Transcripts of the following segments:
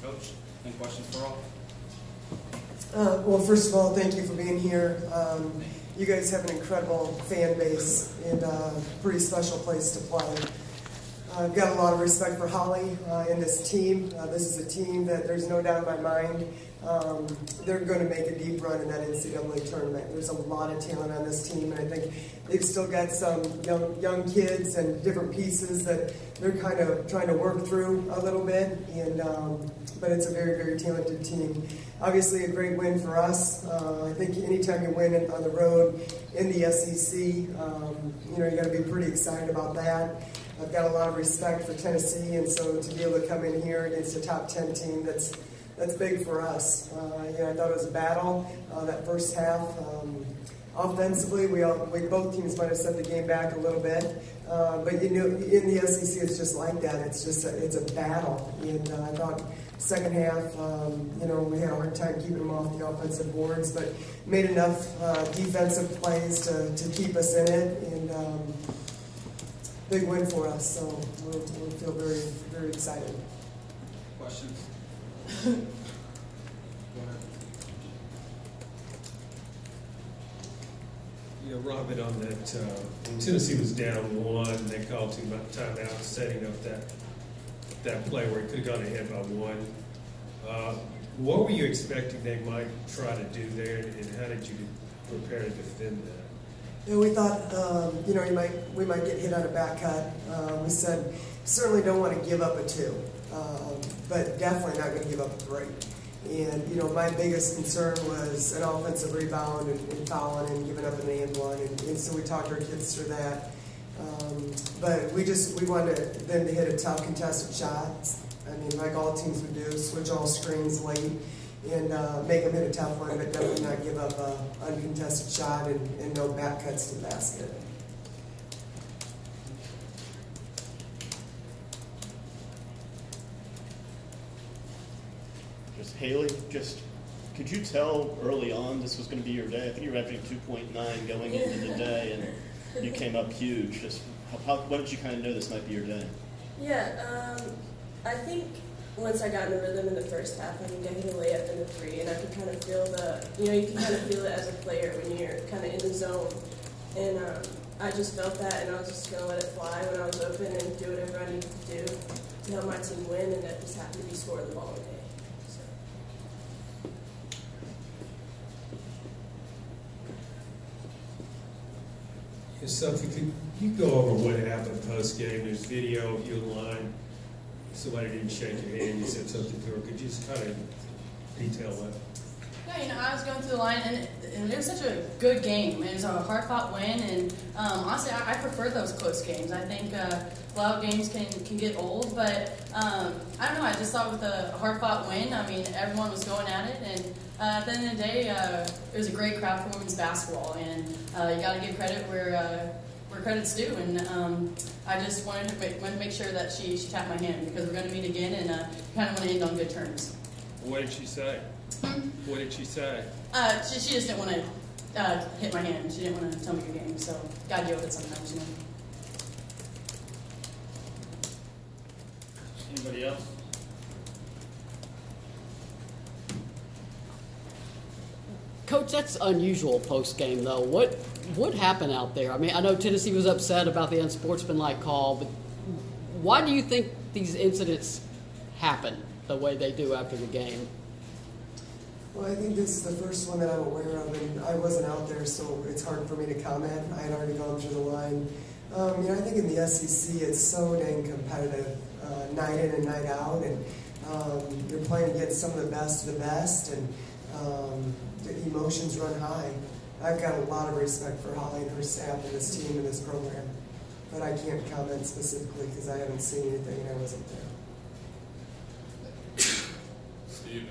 Coach, any questions for all? Well, first of all, thank you for being here. You guys have an incredible fan base and a pretty special place to play. I've got a lot of respect for Holly and this team. This is a team that there's no doubt in my mind they're going to make a deep run in that NCAA tournament. There's a lot of talent on this team, and I think they've still got some young kids and different pieces that they're kind of trying to work through a little bit. And but it's a very, very talented team. Obviously, a great win for us. I think anytime you win on the road in the SEC, you got to be pretty excited about that. I've got a lot of respect for Tennessee, and so to be able to come in here against a top 10 team, that's big for us. I thought it was a battle that first half. Offensively, both teams might have set the game back a little bit, but in the SEC, it's just like that. It's a battle, and I thought second half, we had a hard time keeping them off the offensive boards, but made enough defensive plays to keep us in it, and big win for us. So we'll feel very, very excited. Questions? Robin, on that, when Tennessee was down 1, they called 2 timeouts, setting up that play where he could have gone ahead by 1. What were you expecting they might try to do there, and how did you prepare to defend that? Yeah, we thought, we might get hit on a back cut. We said, certainly don't want to give up a 2, but definitely not going to give up a 3. And, my biggest concern was an offensive rebound and fouling and giving up an and-one. And so we talked our kids through that. But we wanted them to hit a tough contested shot. I mean, like all teams would do, switch all screens late and make them hit a tough one, but definitely not give up an uncontested shot and no back cuts to the basket. Haley, could you tell early on this was going to be your day? I think you were averaging 2.9 going into the day, and you came up huge. When did you kind of know this might be your day? Yeah, I think once I got in the rhythm in the first half, I think I hit a layup in the 3, and I could kind of feel you can kind of feel it as a player when you're kind of in the zone. And I just felt that, and I was just going to let it fly when I was open and do whatever I needed to do to help my team win, and that just happened to be scoring the ball today. Sophie, could you go over what happened post-game? There's video of you in line. Somebody didn't shake your hand. You said something to her. Could you just kind of detail that? Yeah, I was going through the line, and it was such a good game. It was a hard-fought win, and honestly, I prefer those close games. I think loud games can get old, but I don't know. I just thought with a hard-fought win, I mean, everyone was going at it, and at the end of the day, it was a great crowd for women's basketball, and you got to give credit where credit's due. And I just wanted to make sure that she tapped my hand because we're going to meet again, and kind of want to end on good terms. What did she say? What did she say? She just didn't want to hit my hand. She didn't want to tell me your game, so gotta deal with it sometimes, Anybody else? Coach, that's unusual post-game, though. What happened out there? I mean, I know Tennessee was upset about the unsportsmanlike call, but why do you think these incidents happen the way they do after the game? Well, I think this is the first one that I'm aware of, and I wasn't out there, so it's hard for me to comment. I had already gone through the line. I think in the SEC, it's so dang competitive, night in and night out, and you're playing against some of the best, and the emotions run high. I've got a lot of respect for Holly and her staff and this team and this program, but I can't comment specifically because I haven't seen anything and I wasn't there. Steve.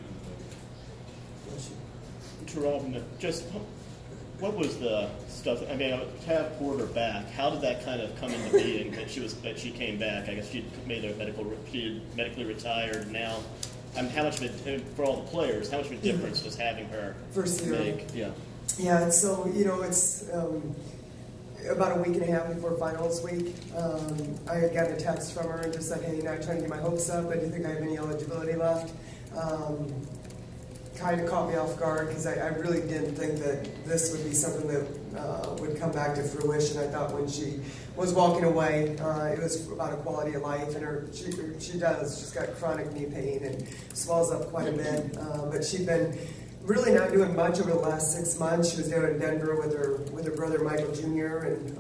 Robin, just what was the stuff? I mean, to have Porter back, how did that kind of come into being that she came back? I guess she medically retired now. I mean, how much of it for all the players? How much of a difference does having her make? Yeah. Yeah. So it's about a week and a half before finals week. I had gotten a text from her and just said, "Hey, not trying to get my hopes up, but do you think I have any eligibility left?" kind of caught me off guard because I really didn't think that this would be something that would come back to fruition. I thought when she was walking away, it was about a quality of life, and she does. She's got chronic knee pain and swells up quite a bit, but she'd been really not doing much over the last 6 months. She was down in Denver with her brother Michael Jr. and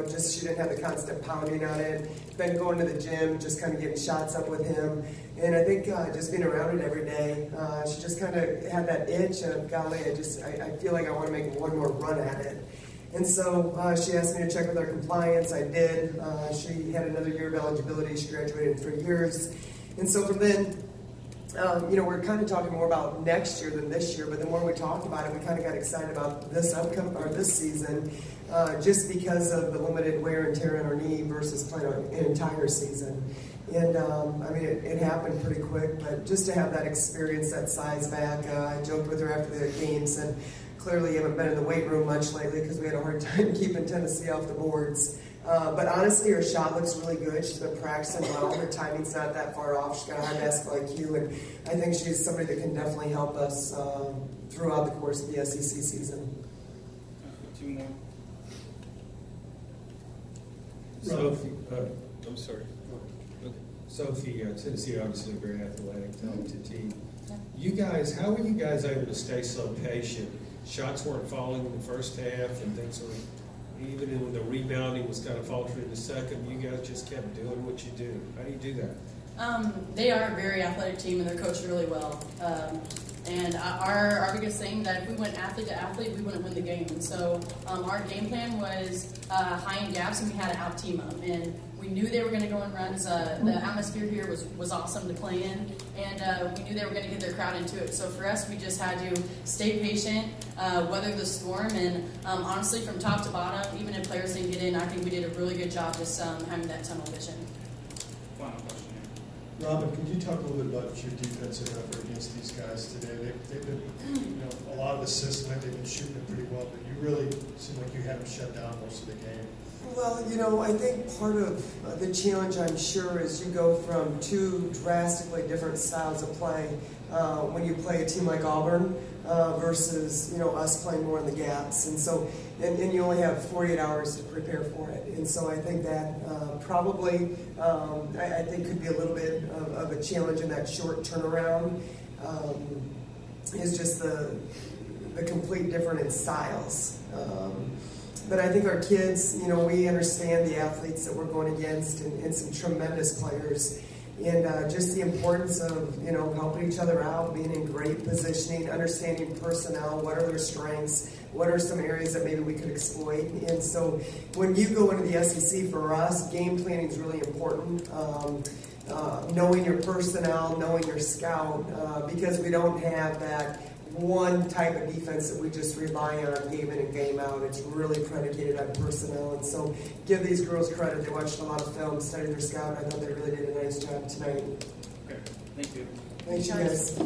just she didn't have the constant pounding on it. Been going to the gym, just kind of getting shots up with him, and I think just being around it every day, she just kind of had that itch of golly, I feel like I want to make one more run at it. And so she asked me to check with our compliance. I did. She had another year of eligibility. She graduated in 3 years, and so from then. We're kind of talking more about next year than this year, but the more we talked about it, we kind of got excited about this season, just because of the limited wear and tear on our knee versus playing an entire season. And it happened pretty quick, but just to have that experience, that size back, I joked with her after the game, said, clearly you haven't been in the weight room much lately because we had a hard time keeping Tennessee off the boards. But honestly, her shot looks really good. She's been practicing well. Her timing's not that far off. She's got a high basketball IQ, and I think she's somebody that can definitely help us throughout the course of the SEC season. 2 more. Sophie, I'm sorry. Sophie, Tennessee obviously a very athletic, talented team. You guys, how were you guys able to stay so patient? Shots weren't falling in the first half, and things were. Even when the rebounding was kind of faltering in the second, you guys just kept doing what you do. How do you do that? They are a very athletic team, and they're coached really well. And our biggest thing that if we went athlete to athlete, we wouldn't win the game. And so our game plan was high in gaps, and we had to out-team them. And we knew they were going to go in runs. The atmosphere here was awesome to play in, and we knew they were going to get their crowd into it. So for us, we just had to stay patient, weather the storm, and honestly, from top to bottom, even if players didn't get in, I think we did a really good job just having that tunnel vision. Final question here. Robin, could you talk a little bit about your defensive effort against these guys today? They've been, a lot of assists, they've been shooting it pretty well, but you really seem like you had them shut down most of the game. Well, I think part of the challenge, I'm sure, is you go from 2 drastically different styles of play when you play a team like Auburn versus, us playing more in the gaps. And so, and you only have 48 hours to prepare for it. And so I think that probably, I think could be a little bit of a challenge in that short turnaround is just the complete difference in styles. But I think our kids, we understand the athletes that we're going against and some tremendous players. And just the importance of, helping each other out, being in great positioning, understanding personnel, what are their strengths, what are some areas that maybe we could exploit. And so when you go into the SEC, for us, game planning is really important. Knowing your personnel, knowing your scout, because we don't have that one type of defense that we just rely on game in and game out. It's really predicated on personnel, and so give these girls credit. They watched a lot of film, studied their scout, and I thought they really did a nice job tonight. Okay, thank you. Thanks, you guys.